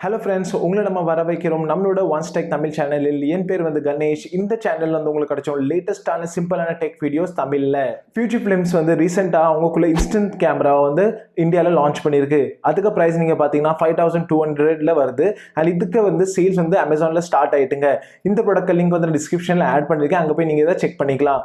Hello friends, உங்களை நம்ம வர வைக்கிறோம் நம்மளோட ஒன்ஸ் டெக் தமிழ் சேனலில். என் பேர் வந்து கணேஷ். இந்த சேனல்ல வந்து உங்களுக்கு கிடைச்ச லேட்டஸ்டான சிம்பிளான டெக் வீடியோஸ் தமிழ்ல. Fujifilm வந்து ரீசெண்டா அவங்களுக்குள்ள இன்ஸ்டன்ட் கேமரா வந்து இந்தியாவில் லான்ச் பண்ணியிருக்கு. அதுக்கு பிரைஸ் நீங்க பாத்தீங்கன்னா 5200ல வருது. அண்ட் இதுக்கு வந்து சேல்ஸ் வந்து அமேசான்ல ஸ்டார்ட் ஆயிட்டுங்க. இந்த ப்ராடக்ட் லிங்க் வந்து டிஸ்கிரிப்ஷன்ல ஆட் பண்ணிருக்கேன், அங்க போய் நீங்க இதை செக் பண்ணிக்கலாம்.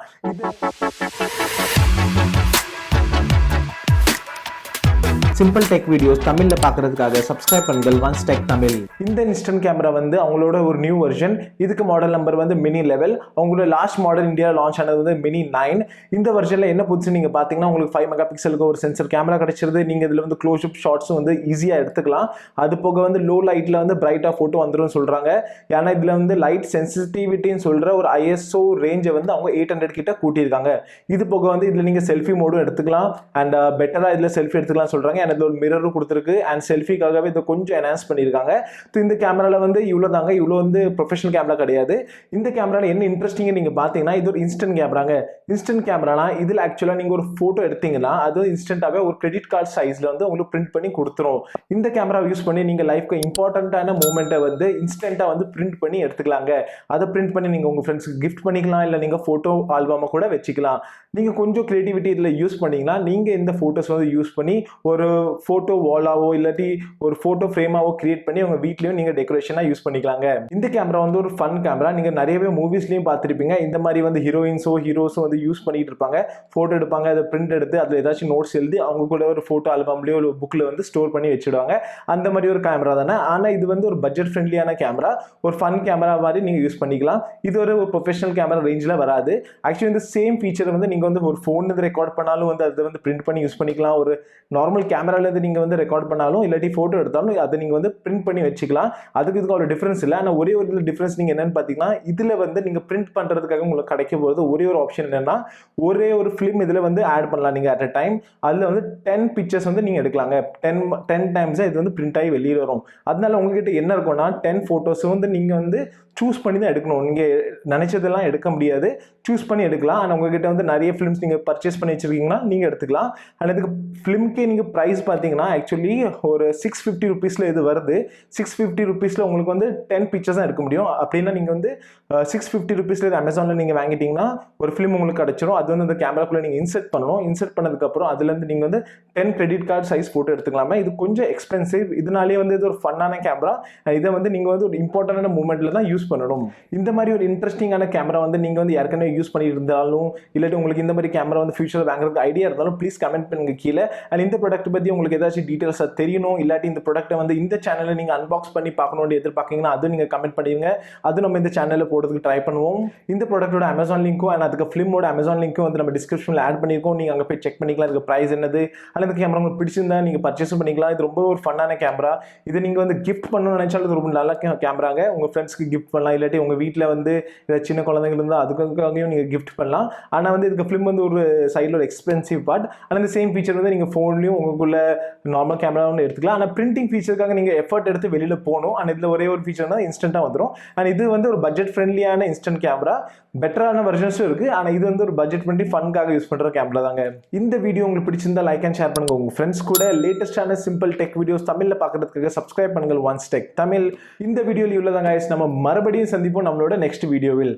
சிம்பிள் டெக் வீடியோஸ் தமிழில் பார்க்கறதுக்காக சப்ஸ்கிரைப் பண்ணுங்கள் ஒன்ஸ் டெக் தமிழ். இந்த இன்ஸ்டன்ட் கேமரா வந்து அவங்களோட ஒரு நியூ வெர்ஷன். இதுக்கு மாடல் நம்பர் வந்து மினி லெவல். அவங்களோட லாஸ்ட் மாடல் இந்தியாவில் லான்ச் ஆனது வந்து மினி 9. இந்த வெர்ஷனில் என்ன புதுசு நீங்கள் பார்த்தீங்கன்னா உங்களுக்கு 5 மெகா பிக்சலுக்கு ஒரு சென்சர் கேமரா கிடைச்சிருது. நீங்கள் இதில் வந்து க்ளோஸ்அப் ஷாட்ஸும் வந்து ஈஸியாக எடுத்துக்கலாம். அது போக வந்து லோ லைட்டில் வந்து பிரைட்டாக ஃபோட்டோ வந்துடும் சொல்கிறாங்க. ஏன்னா இதில் வந்து லைட் சென்சிட்டிவிட்டின்னு சொல்கிற ஒரு ISO ரேஞ்சை வந்து அவங்க 800 கிட்ட கூட்டியிருக்காங்க. இது போக வந்து இதில் நீங்கள் செல்ஃபி மோடும் எடுத்துக்கலாம் அண்ட் பெட்டராக இதில் செல்ஃபி எடுத்துக்கலாம் சொல்கிறாங்க. எனக்கு ஒரு மிரரும் கொடுத்துருக்கு அண்ட் செல்ஃபிக்காகவே இதை கொஞ்சம் என்ஹான்ஸ் பண்ணியிருக்காங்க. ஸோ இந்த கேமராவில் வந்து இவ்வளோ தாங்க, இவ்வளோ வந்து ப்ரொஃபஷனல் கேமரா கிடையாது. இந்த கேமராவில் என்ன இன்ட்ரெஸ்டிங்காக நீங்கள் பார்த்தீங்கன்னா இது ஒரு இன்ஸ்டன்ட் கேமராங்க. இன்ஸ்டன்ட் கேமரானா இதில் ஆக்சுவலாக நீங்கள் ஒரு ஃபோட்டோ எடுத்தீங்கன்னா அது இன்ஸ்டன்ட்டாகவே ஒரு கிரெடிட் கார்டு சைஸில் வந்து உங்களுக்கு பிரிண்ட் பண்ணி கொடுத்துரும். இந்த கேமரா யூஸ் பண்ணி நீங்கள் லைஃப்க்கு இம்பார்ட்டண்ட்டான மூமெண்ட்டை வந்து இன்ஸ்டன்ட்டாக வந்து பிரிண்ட் பண்ணி எடுத்துக்கலாங்க. அதை பிரிண்ட் பண்ணி நீங்கள் உங்கள் ஃப்ரெண்ட்ஸுக்கு கிஃப்ட் பண்ணிக்கலாம், இல்லை நீங்கள் ஃபோட்டோ ஆல்பமாக கூட வச்சுக்கலாம். நீங்கள் கொஞ்சம் க்ரியேட்டிவிட்டி இதில் யூஸ் பண்ணிங்கன்னா நீங்கள் இந்த ஃபோட்டோஸ் வந்து யூஸ் பண்ணி ஒரு ஃபோட்டோ வாலாவோ இல்லாட்டி ஒரு ஃபோட்டோ ஃப்ரேமாவோ கிரியேட் பண்ணி உங்கள் வீட்லேயும் நீங்கள் டெக்கரேஷனாக யூஸ் பண்ணிக்கலாங்க. இந்த கேமரா வந்து ஒரு ஃபன் கேமரா. நீங்கள் நிறையவே மூவிஸ்லையும் பார்த்துருப்பீங்க. இந்த மாதிரி வந்து ஹீரோஸோ வந்து யூஸ் பண்ணிட்டு இருப்பாங்க. ஃபோட்டோ எடுப்பாங்க, அதை பிரிண்ட் எடுத்து அதில் ஏதாச்சும் நோட்ஸ் எழுதி அவங்க கூட ஒரு ஃபோட்டோ ஆல்பம்லேயோ ஒரு புக்கில் வந்து ஸ்டோர் பண்ணி வச்சுடுவாங்க. அந்த மாதிரி ஒரு கேமரா தானே. ஆனால் இது வந்து ஒரு பட்ஜெட் ஃப்ரெண்ட்லியான கேமரா, ஒரு ஃபன் கேமரா மாதிரி நீங்கள் யூஸ் பண்ணிக்கலாம். இது ஒரு ப்ரொஃபஷனல் கேமரா ரேஞ்சில் வராது. ஆக்சுவலி இந்த சேம் ஃபீச்சர் வந்து நீங்கள் வந்து ஒரு ஃபோன் வந்து ரெக்கார்ட் பண்ணாலும் வந்து அதை வந்து பிரிண்ட் பண்ணி யூஸ் பண்ணிக்கலாம். ஒரு நார்மல் கேமராலேருந்து நீங்கள் வந்து ரெக்கார்ட் பண்ணாலும் இல்லாட்டி ஃபோட்டோ எடுத்தாலும் அதை நீங்கள் வந்து பிரிண்ட் பண்ணி வச்சுக்கலாம். அதுக்கு இதுக்கு ஒரு டிஃப்ரென்ஸ் இல்லை. ஆனால் ஒரே ஒரு டிஃப்ரென்ஸ் நீங்கள் என்னென்னு பார்த்தீங்கன்னா இதில் வந்து நீங்கள் பிரிண்ட் பண்ணுறதுக்காக உங்களுக்கு கிடைக்கும் போது ஒரே ஒரு ஆப்ஷன் என்னென்னா ஒரே ஒரு ஃபிலிம் இதில் வந்து ஆட் பண்ணலாம் நீங்கள் அட் அ டைம். அதில் வந்து 10 பிக்சர்ஸ் வந்து நீங்கள் எடுக்கலாங்க. 10 டைம்ஸாக இது வந்து பிரிண்ட் ஆகி வெளியே வரும். அதனால உங்ககிட்ட என்ன இருக்கும்னா 10 ஃபோட்டோஸும் வந்து நீங்கள் வந்து சூஸ் பண்ணி தான் எடுக்கணும். நீங்கள் நினச்சதெல்லாம் எடுக்க முடியாது, சூஸ் பண்ணி எடுக்கலாம். ஆனால் உங்ககிட்ட வந்து நிறைய ஃபிலிம்ஸ் நீங்கள் பர்ச்சேஸ் பண்ணி வச்சுருக்கீங்கன்னா நீங்கள் எடுத்துக்கலாம். அண்ட் இதுக்கு ஃபிலிம்க்கே நீங்கள் ப்ரைஸ் பார்த்தீங்கன்னா ஆக்சுவலி ஒரு 650 ருபீஸில் இது வருது. 650 ருபீஸில் உங்களுக்கு வந்து 10 பிக்சர்ஸ் தான் எடுக்க முடியும். அப்படின்னா நீங்கள் வந்து 650 ருபீஸில் இது அமேசானில் நீங்கள் வாங்கிட்டீங்கன்னா ஒரு ஃபிலிம் உங்களுக்கு கிடச்சிரும். அது வந்து அந்த கேமராக்குள்ளே நீங்கள் இன்சர்ட் பண்ணணும். இன்சர்ட் பண்ணதுக்கப்புறம் அதுலேருந்து நீங்கள் வந்து 10 கிரெடிட் கார்டு சைஸ் ஃபோட்டோ எடுத்துக்கலாமா. இது கொஞ்சம் எக்ஸ்பென்சிவ். இதனாலே வந்து இது ஒரு ஃபன்னான கேமரா. இதை வந்து நீங்கள் வந்து ஒரு இம்பார்ட்டண்டான மூமெண்ட்டில் தான் யூஸ் பண்ணணும். இந்த மாதிரி ஒரு இன்ட்ரெஸ்டிங்கான கேமரா வந்து நீங்கள் வந்து ஏற்கனவே யூஸ் பண்ணிட்டு இருந்தாலும் இல்லாட்டி உங்களுக்கு இந்த மாதிரி கேமரா வந்து ஃபியூச்சரில் வாங்குறதுக்கு ஐடியா இருந்தாலும் ப்ளீஸ் கமெண்ட் பண்ணுங்க கீழே. அண்ட் இந்த ப்ராடக்ட் பற்றி உங்களுக்கு ஏதாச்சும் டீட்டெயில்ஸாக தெரியணும் இல்லாட்டி இந்த ப்ராடக்ட்டை வந்து இந்த சேனலில் நீங்கள் அன்பாக்ஸ் பண்ணி பார்க்கணும்னு எதிர்பார்க்கீங்கன்னா அதுவும் நீங்கள் கமெண்ட் பண்ணிடுங்க. அது நம்ம இந்த சேனலில் போடுறதுக்கு ட்ரை பண்ணுவோம். இந்த ப்ராடக்ட்டோட அமேசான் லிங்க்கும் அண்ட் அதுக்கு ஃபிலிமோட அமேசான் லிங்க்கும் வந்து நம்ம டிஸ்கிரிப்ஷனில் ஆட் பண்ணியிருக்கோம். நீங்கள் அங்கே போய் செக் பண்ணிக்கலாம். அதுக்கு ப்ரைஸ் என்னது, அல்லது இந்த கேமரா உங்களுக்கு பிடிச்சிருந்தா நீங்கள் பர்ச்சேஸும் பண்ணிக்கலாம். இது ரொம்ப ஒரு ஃபன்னான கேமரா. இதை நீங்கள் வந்து கிஃப்ட் பண்ணணும்னு நினைச்சாலும் இது ரொம்ப நல்ல கேமராங்க. உங்கள் ஃப்ரெண்ட்ஸ்க்கு கிஃப்ட் பண்ணலாம், இல்லாட்டி உங்கள் வீட்டில் வந்து சின்ன குழந்தைங்க இருந்தால் அதுக்காகவும் நீங்கள் கிஃப்ட் பண்ணலாம். ஆனால் வந்து இதுக்கு ஃபிலிம் வந்து ஒரு சைடில் ஒரு எக்ஸ்பென்சிவ் பார்ட். ஆனால் இந்த சேம் ஃபீச்சர் வந்து நீங்கள் ஃபோன்லையும் உங்களுக்குள்ள நார்மல் கேமரா வந்து எடுத்துக்கலாம். ஆனால் பிரிண்டிங் ஃபீச்சருக்காக நீங்கள் எஃபர்ட் எடுத்து வெளியில் போகணும். அண்ட் இதில் ஒரே ஒரு ஃபீச்சர்னா இன்ஸ்டன்ட்டாக வந்துடும். அண்ட் இது வந்து ஒரு பட்ஜெட் ஃப்ரெண்ட்லியான இன்ஸ்டன்ட் கேமரா. பெட்டரான வெர்ஷன்ஸும் இருக்குது. ஆனால் இது வந்து ஒரு பட்ஜெட் ஃப்ரெண்ட்லி ஃபன்காக யூஸ் பண்ணுற கேமரா தாங்க. இந்த வீடியோ உங்களுக்கு பிடிச்சிருந்தா லைக் அண்ட் ஷேர் பண்ணுங்கள். உங்கள் ஃப்ரெண்ட்ஸ் கூட லேட்டஸ்டான சிம்பிள் டெக் வீடியோஸ் தமிழில் பார்க்கறதுக்காக சப்ஸ்கிரைப் பண்ணுங்கள் ஒன்ஸ் டெக் தமிழ். இந்த வீடியோவில் உள்ளதாங்க நம்ம மறுபடியும் சந்திப்போம் நம்மளோட நெக்ஸ்ட் வீடியோவில்.